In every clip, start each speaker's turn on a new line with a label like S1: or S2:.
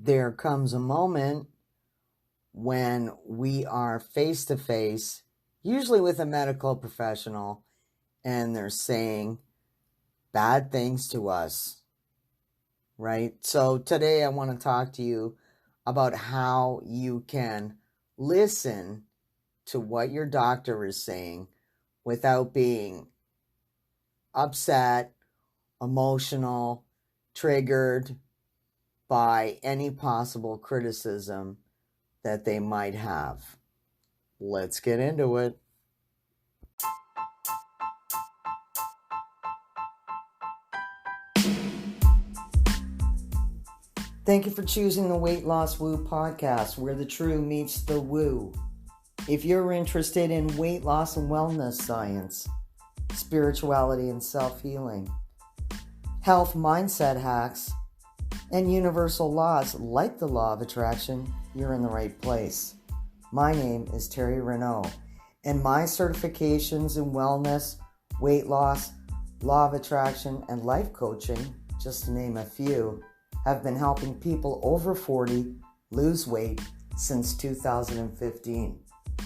S1: there comes a moment when we are face to face, usually with a medical professional, and they're saying bad things to us, right? So today I want to talk to you about how you can listen to what your doctor is saying without being upset, emotional, triggered by any possible criticism that they might have. Let's get into it. Thank you for choosing the Weight Loss Woo podcast, where the true meets the woo. If you're interested in weight loss and wellness science, spirituality and self-healing, health mindset hacks, and universal laws like the law of attraction, you're in the right place. My name is Terry Renaud, and my certifications in wellness, weight loss, law of attraction, and life coaching, just to name a few, have been helping people over 40 lose weight since 2015.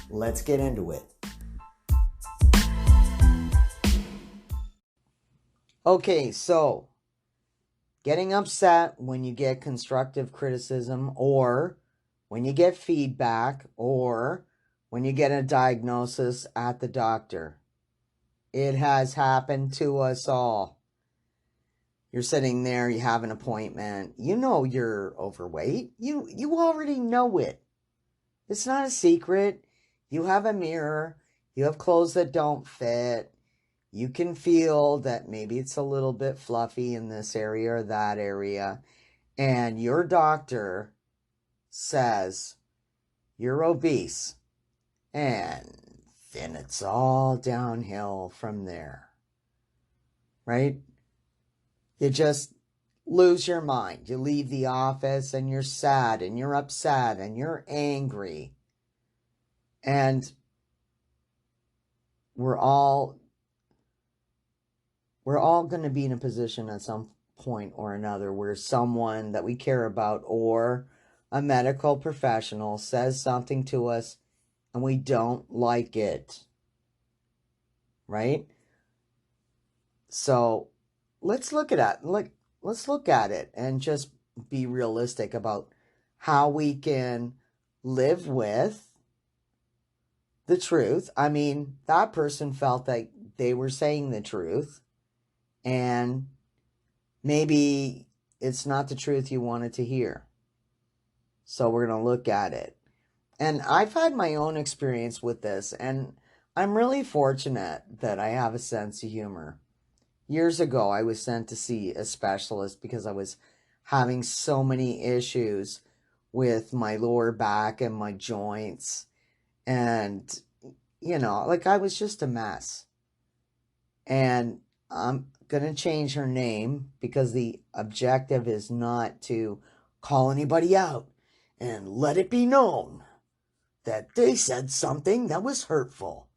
S1: Let's get into it. Okay, so getting upset when you get constructive criticism, or when you get feedback, or when you get a diagnosis at the doctor. It has happened to us all. You're sitting there, you have an appointment, you know you're overweight. You already know it. It's not a secret. You have a mirror, you have clothes that don't fit. You can feel that maybe it's a little bit fluffy in this area or that area. And your doctor says you're obese. And then it's all downhill from there. Right? You just lose your mind. You leave the office and you're sad and you're upset and you're angry. And we're all going to be in a position at some point or another where someone that we care about or a medical professional says something to us and we don't like it. Right? So let's look at it. Let's look at it and just be realistic about how we can live with the truth. I mean, that person felt like they were saying the truth, and maybe it's not the truth you wanted to hear. So we're going to look at it. And I've had my own experience with this, and I'm really fortunate that I have a sense of humor. Years ago, I was sent to see a specialist because I was having so many issues with my lower back and my joints. And, I was just a mess. And I'm going to change her name because the objective is not to call anybody out and let it be known that they said something that was hurtful.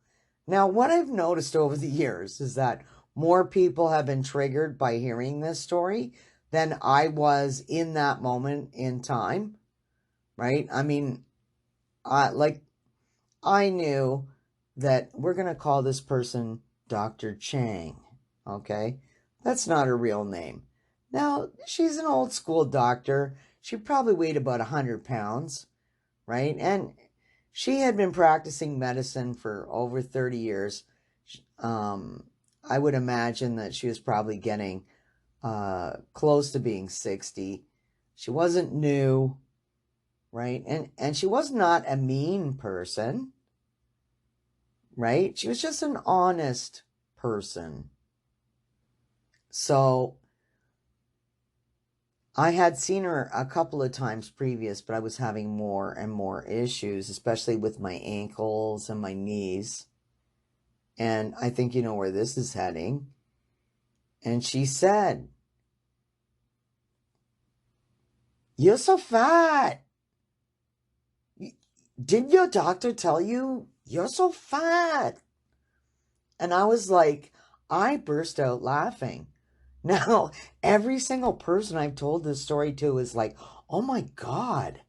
S1: Now, what I've noticed over the years is that more people have been triggered by hearing this story than I was in that moment in time, right? I mean, I knew that we're going to call this person Dr. Chang, okay? That's not her real name. Now, she's an old school doctor. She probably weighed about 100 pounds, right? And she had been practicing medicine for over 30 years. I would imagine that she was probably getting close to being 60. She wasn't new, right? And she was not a mean person, right? She was just an honest person. So I had seen her a couple of times previous, but I was having more and more issues, especially with my ankles and my knees. And I think you know where this is heading. And she said, "You're so fat. Did your doctor tell you you're so fat?" And I was like, I burst out laughing. Now, every single person I've told this story to is like, oh my God,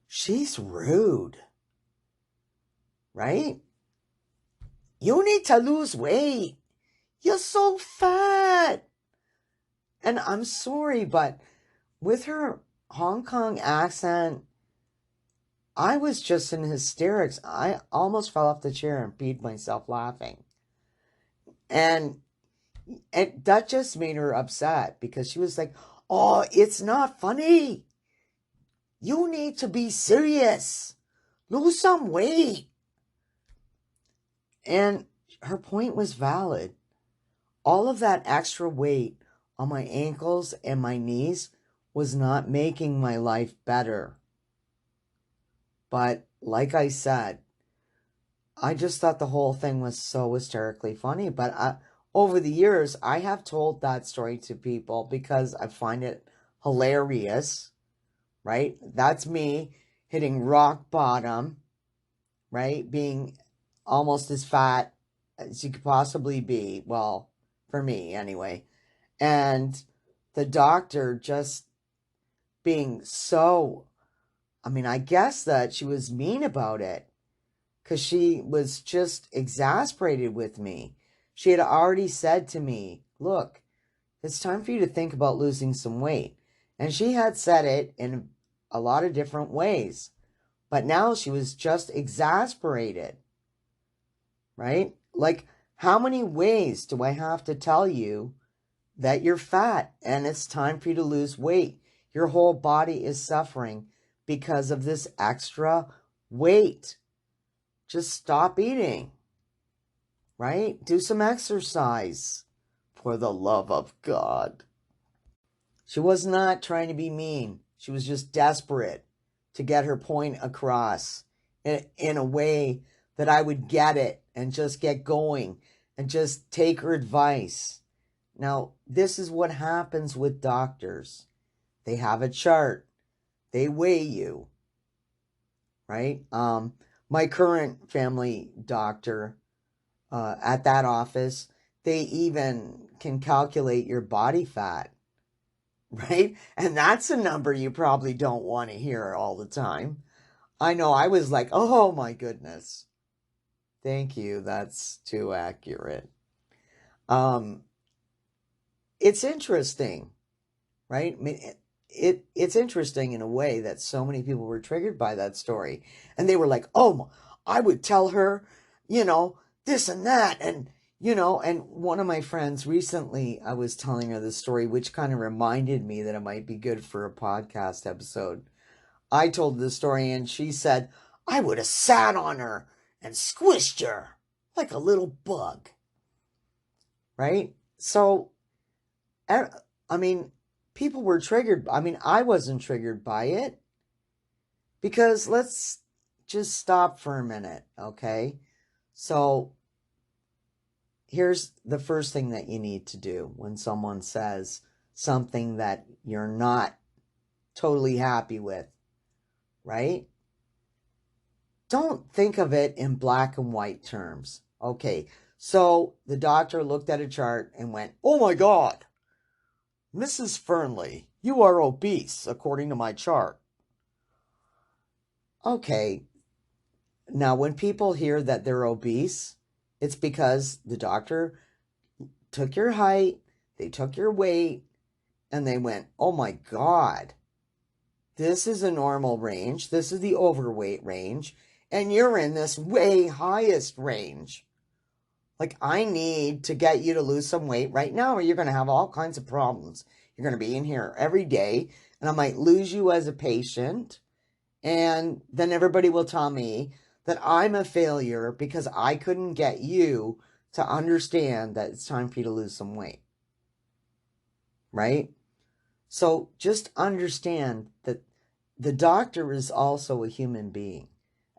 S1: she's rude, right? You need to lose weight. You're so fat. And I'm sorry, but with her Hong Kong accent, I was just in hysterics. I almost fell off the chair and peed myself laughing. And that just made her upset because she was like, oh, it's not funny. You need to be serious. Lose some weight. And her point was valid. All of that extra weight on my ankles and my knees was not making my life better. But like I said, I just thought the whole thing was so hysterically funny. But over the years, I have told that story to people because I find it hilarious, right? That's me hitting rock bottom, right? Being almost as fat as you could possibly be. Well, for me anyway. And the doctor just being so, I mean, I guess that she was mean about it because she was just exasperated with me. She had already said to me, look, it's time for you to think about losing some weight. And she had said it in a lot of different ways. But now she was just exasperated, right? Like, how many ways do I have to tell you that you're fat and it's time for you to lose weight? Your whole body is suffering because of this extra weight. Just stop eating, right? Do some exercise, for the love of God. She was not trying to be mean. She was just desperate to get her point across in a way that I would get it and just get going and just take her advice. Now, this is what happens with doctors. They have a chart. They weigh you, right? My current family doctor at that office, they even can calculate your body fat, right? And that's a number you probably don't want to hear all the time. I know I was like, oh my goodness. Thank you. That's too accurate. It's interesting, right? I mean, it's interesting in a way that so many people were triggered by that story. And they were like, oh, I would tell her, this and that. And, and one of my friends recently, I was telling her this story, which kind of reminded me that it might be good for a podcast episode. I told the story and she said, I would have sat on her and squished her like a little bug. Right? So, I mean, people were triggered. I mean, I wasn't triggered by it because let's just stop for a minute, okay? So here's the first thing that you need to do when someone says something that you're not totally happy with, right? Don't think of it in black and white terms. Okay, so the doctor looked at a chart and went, oh my God, Mrs. Fernley, you are obese according to my chart. Okay, now when people hear that they're obese, it's because the doctor took your height, they took your weight, and they went, oh my God, this is a normal range, this is the overweight range, and you're in this way highest range. Like, I need to get you to lose some weight right now, or you're going to have all kinds of problems. You're going to be in here every day, and I might lose you as a patient, and then everybody will tell me that I'm a failure because I couldn't get you to understand that it's time for you to lose some weight. Right? So just understand that the doctor is also a human being,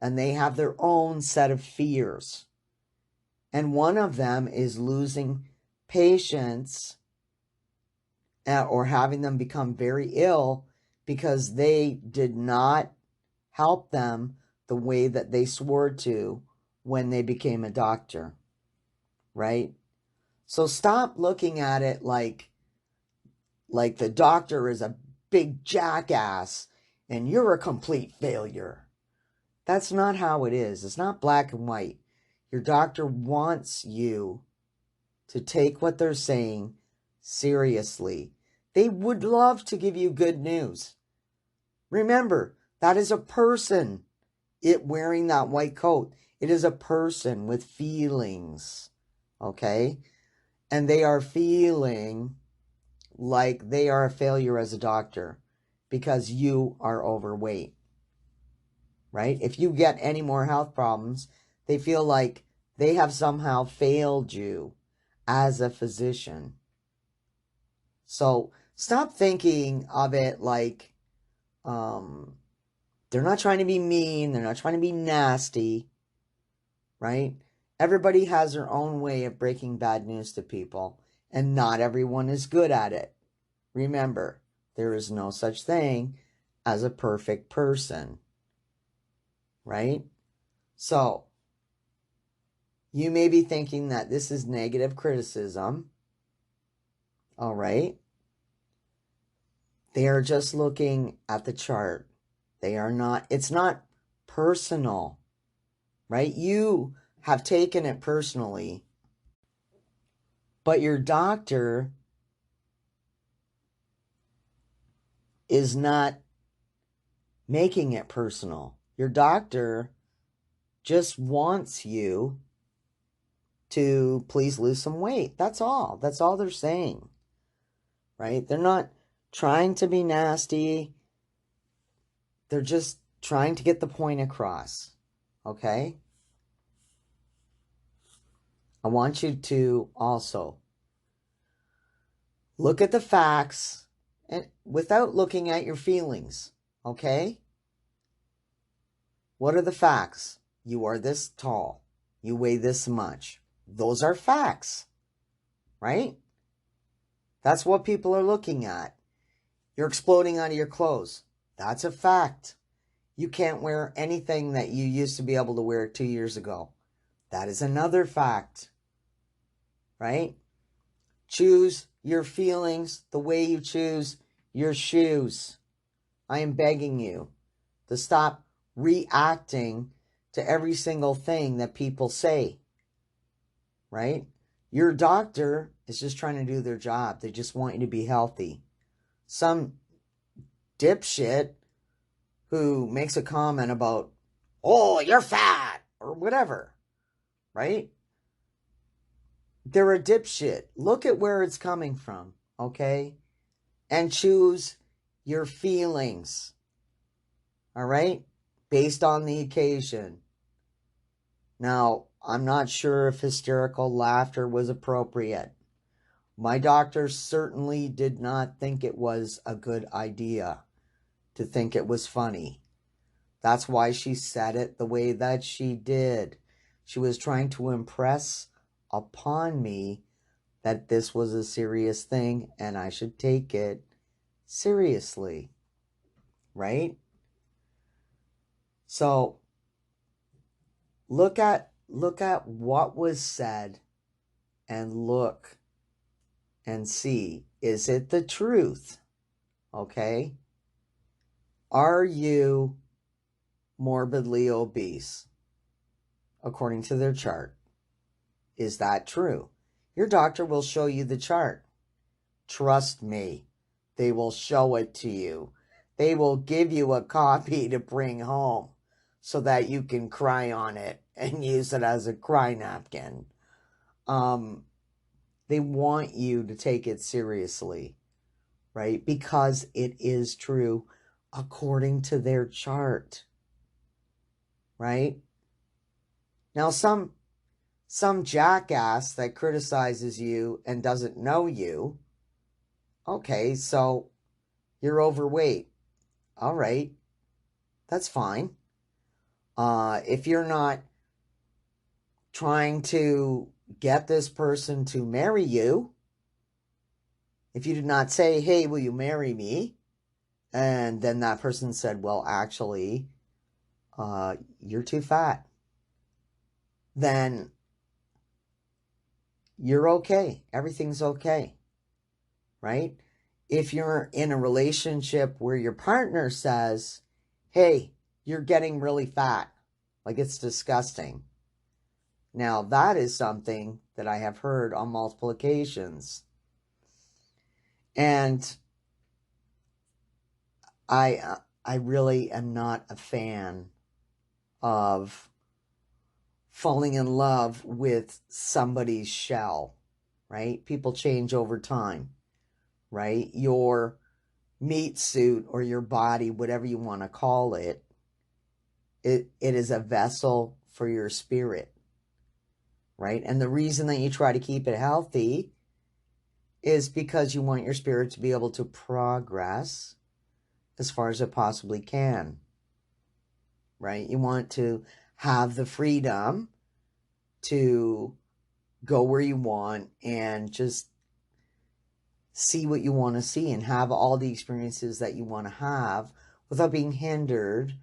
S1: and they have their own set of fears. And one of them is losing patients or having them become very ill because they did not help them the way that they swore to when they became a doctor, right? So stop looking at it like the doctor is a big jackass and you're a complete failure. That's not how it is. It's not black and white. Your doctor wants you to take what they're saying seriously. They would love to give you good news. Remember, that is a person wearing that white coat. It is a person with feelings, okay? And they are feeling like they are a failure as a doctor because you are overweight, right? If you get any more health problems, they feel like they have somehow failed you as a physician. So stop thinking of it like they're not trying to be mean. They're not trying to be nasty, right? Everybody has their own way of breaking bad news to people, and not everyone is good at it. Remember, there is no such thing as a perfect person, right? So, you may be thinking that this is negative criticism, all right? They are just looking at the chart. They are not, it's not personal, right? You have taken it personally, but your doctor is not making it personal. Your doctor just wants you to please lose some weight. That's all. That's all they're saying, right? They're not trying to be nasty. They're just trying to get the point across, okay? I want you to also look at the facts and without looking at your feelings, okay? What are the facts? You are this tall. You weigh this much. Those are facts, right? That's what people are looking at. You're exploding out of your clothes. That's a fact. You can't wear anything that you used to be able to wear 2 years ago. That is another fact, right? Choose your feelings the way you choose your shoes. I am begging you to stop reacting to every single thing that people say, right? Your doctor is just trying to do their job. They just want you to be healthy. Some dipshit who makes a comment about, oh, you're fat, or whatever, right? They're a dipshit. Look at where it's coming from, okay? And choose your feelings, all right? Based on the occasion. Now, I'm not sure if hysterical laughter was appropriate. My doctor certainly did not think it was a good idea to think it was funny. That's why she said it the way that she did. She was trying to impress upon me that this was a serious thing and I should take it seriously, right? So look at what was said and look and see, is it the truth? Okay? Are you morbidly obese according to their chart? Is that true? Your doctor will show you the chart. Trust me, they will show it to you. They will give you a copy to bring home so that you can cry on it and use it as a cry napkin. They want you to take it seriously, right? Because it is true according to their chart, right? Now, some jackass that criticizes you and doesn't know you, okay, so you're overweight. All right, that's fine. If you're not trying to get this person to marry you, if you did not say, hey, will you marry me? And then that person said, well, actually, you're too fat. Then you're okay. Everything's okay, right? if you're in a relationship where your partner says, hey, you're getting really fat, like it's disgusting. Now, that is something that I have heard on multiple occasions. And I really am not a fan of falling in love with somebody's shell, right? People change over time, right? Your meat suit or your body, whatever you want to call it, it is a vessel for your spirit, right? And the reason that you try to keep it healthy is because you want your spirit to be able to progress as far as it possibly can, right? You want to have the freedom to go where you want and just see what you want to see and have all the experiences that you want to have without being hindered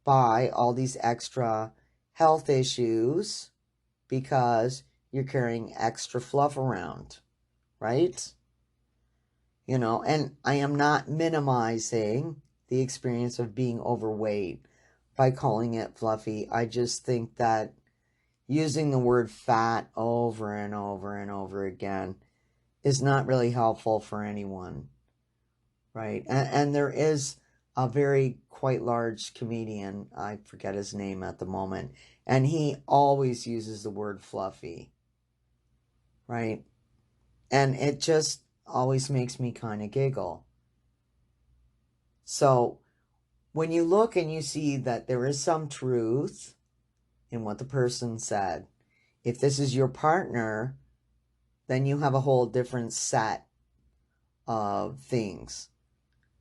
S1: by all these extra health issues because you're carrying extra fluff around, right? You know, and I am not minimizing the experience of being overweight by calling it fluffy. I just think that using the word fat over and over and over again is not really helpful for anyone, right? And there is a very quite large comedian, I forget his name at the moment, and he always uses the word fluffy, right? And it just always makes me kind of giggle. So when you look and you see that there is some truth in what the person said, if this is your partner, then you have a whole different set of things,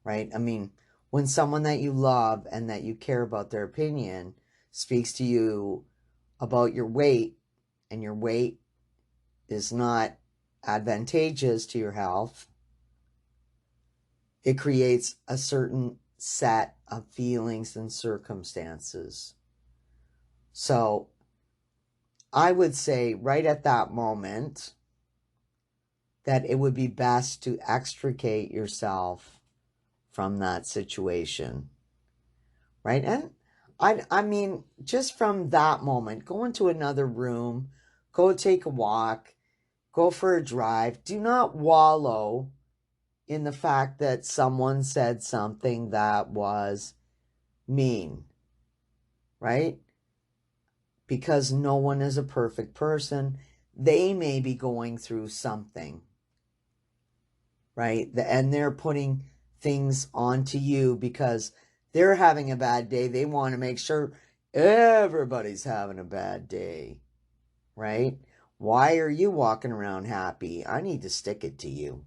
S1: right? I mean, when someone that you love and that you care about their opinion speaks to you about your weight, and your weight is not advantageous to your health, it creates a certain set of feelings and circumstances. So I would say right at that moment that it would be best to extricate yourself from that situation, right? And I mean, just from that moment, go into another room, go take a walk, go for a drive. Do not wallow in the fact that someone said something that was mean, right? Because no one is a perfect person. They may be going through something, right? And they're putting things onto you because they're having a bad day. They want to make sure everybody's having a bad day, right? Why are you walking around happy? I need to stick it to you,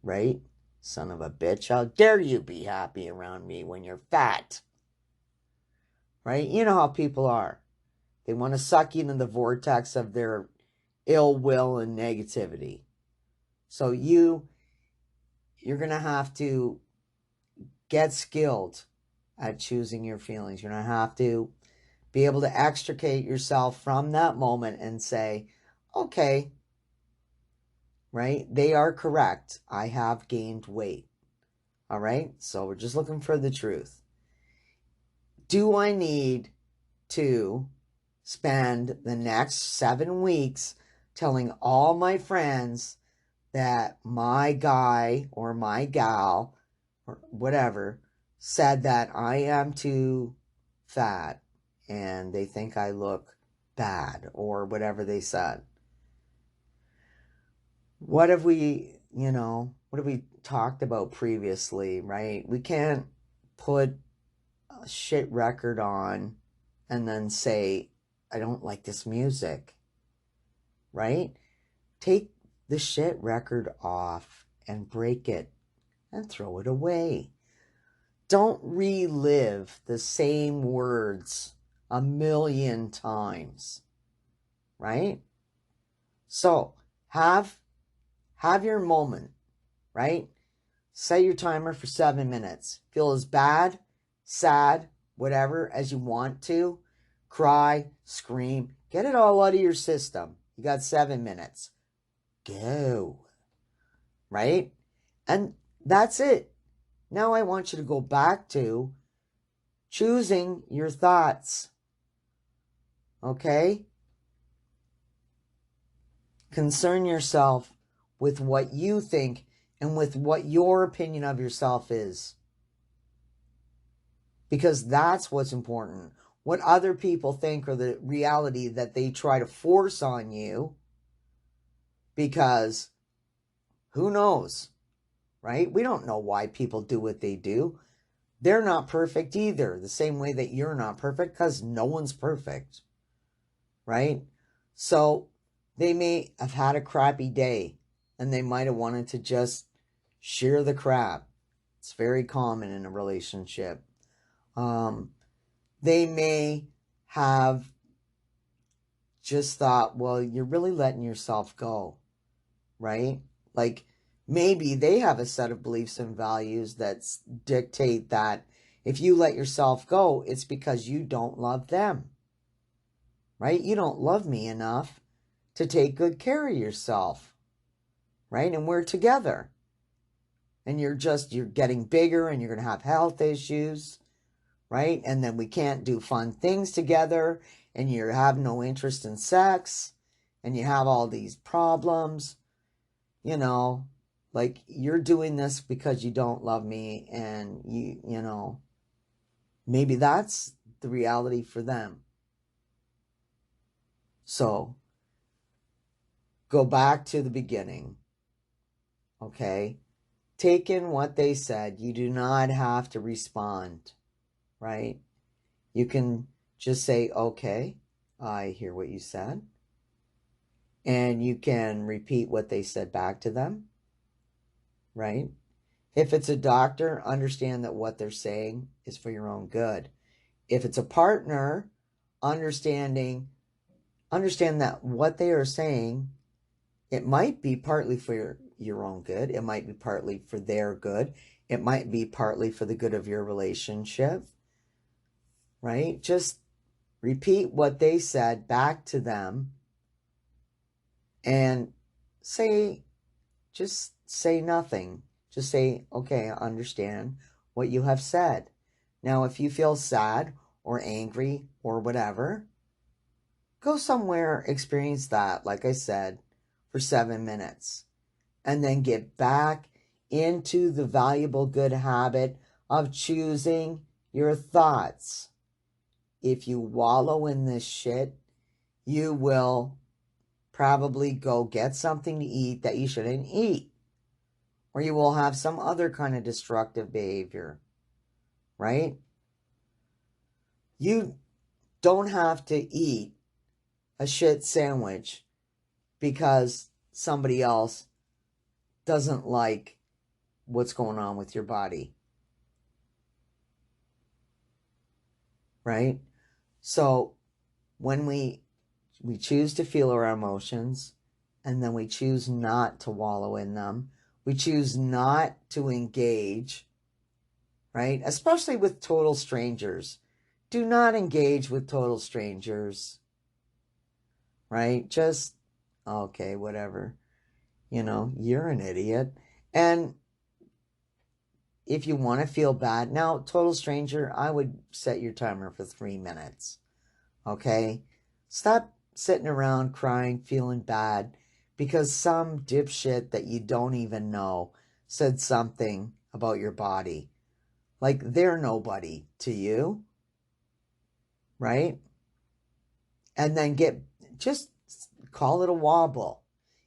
S1: right? Son of a bitch, how dare you be happy around me when you're fat, right? You know how people are. They want to suck you into the vortex of their ill will and negativity. So you're going to have to get skilled at choosing your feelings. You're going to have to be able to extricate yourself from that moment and say, okay, right? They are correct. I have gained weight. All right? So we're just looking for the truth. Do I need to spend the next 7 weeks telling all my friends that my guy or my gal or whatever said that I am too fat and they think I look bad or whatever they said? What have we talked about previously, right? We can't put a shit record on and then say, I don't like this music, right? Take the shit record off and break it and throw it away. Don't relive the same words a million times, right? So have your moment, right? Set your timer for 7 minutes. Feel as bad, sad, whatever as you want to. Cry, scream, get it all out of your system. You got 7 minutes. Go. Right? And That's it. Now I want you to go back to choosing your thoughts. Okay? Concern yourself with what you think and with what your opinion of yourself is. Because that's what's important. What other people think or the reality that they try to force on you, because who knows, right? We don't know why people do what they do. They're not perfect either, the same way that you're not perfect, because no one's perfect, right? So they may have had a crappy day and they might have wanted to just share the crap. It's very common in a relationship. They may have just thought, well, you're really letting yourself go, right? Like maybe they have a set of beliefs and values that dictate that if you let yourself go, it's because you don't love them, right? You don't love me enough to take good care of yourself, right? And we're together. And you're getting bigger and you're going to have health issues, right? And then we can't do fun things together and you have no interest in sex and you have all these problems, you know, like you're doing this because you don't love me and you know, maybe that's the reality for them. So go back to the beginning, okay? Take in what they said. You do not have to respond, right? You can just say, okay, I hear what you said. And you can repeat what they said back to them, right? If it's a doctor, understand that what they're saying is for your own good. If it's a partner, understand that what they are saying, it might be partly for your own good. It might be partly for their good. It might be partly for the good of your relationship, right? Just repeat what they said back to them and just say nothing. Just say, okay, I understand what you have said. Now, if you feel sad or angry or whatever, go somewhere, experience that, like I said, for 7 minutes. And then get back into the valuable good habit of choosing your thoughts. If you wallow in this shit, you will probably go get something to eat that you shouldn't eat. Or you will have some other kind of destructive behavior, right? You don't have to eat a shit sandwich because somebody else doesn't like what's going on with your body, right? So when we choose to feel our emotions and then we choose not to wallow in them, we choose not to engage, right? Especially with total strangers. Do not engage with total strangers, right? Just, okay, whatever. You know, you're an idiot. And if you want to feel bad, now, total stranger, I would set your timer for 3 minutes, okay? Stop sitting around crying, feeling bad because some dipshit that you don't even know said something about your body. Like they're nobody to you, right? And then just call it a wobble.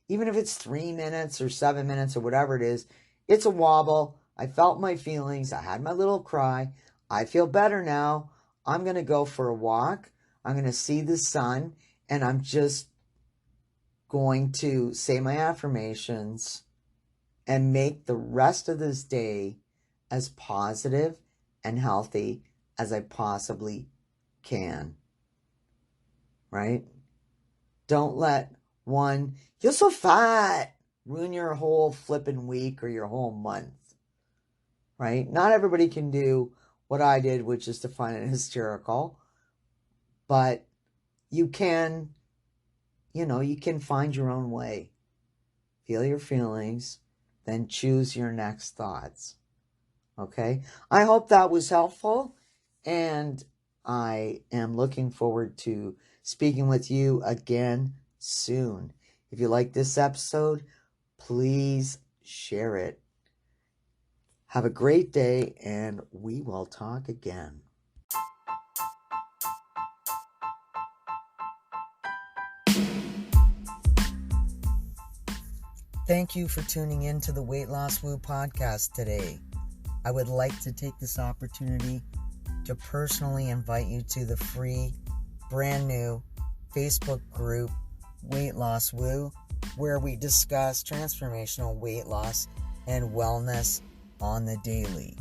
S1: Even if it's 3 minutes or 7 minutes or whatever it is, it's a wobble. I felt my feelings. I had my little cry. I feel better now. I'm going to go for a walk. I'm going to see the sun. And I'm just going to say my affirmations and make the rest of this day as positive and healthy as I possibly can. Right? Don't let one, you're so fat, ruin your whole flipping week or your whole month. Right? Not everybody can do what I did, which is to find it hysterical. But you can, you can find your own way. Feel your feelings. then choose your next thoughts. Okay? I hope that was helpful, and I am looking forward to speaking with you again soon. If you like this episode, please share it. Have a great day, and we will talk again. Thank you for tuning in to the Weight Loss Woo podcast today. I would like to take this opportunity to personally invite you to the free, brand new Facebook group, Weight Loss Woo, where we discuss transformational weight loss and wellness on the daily.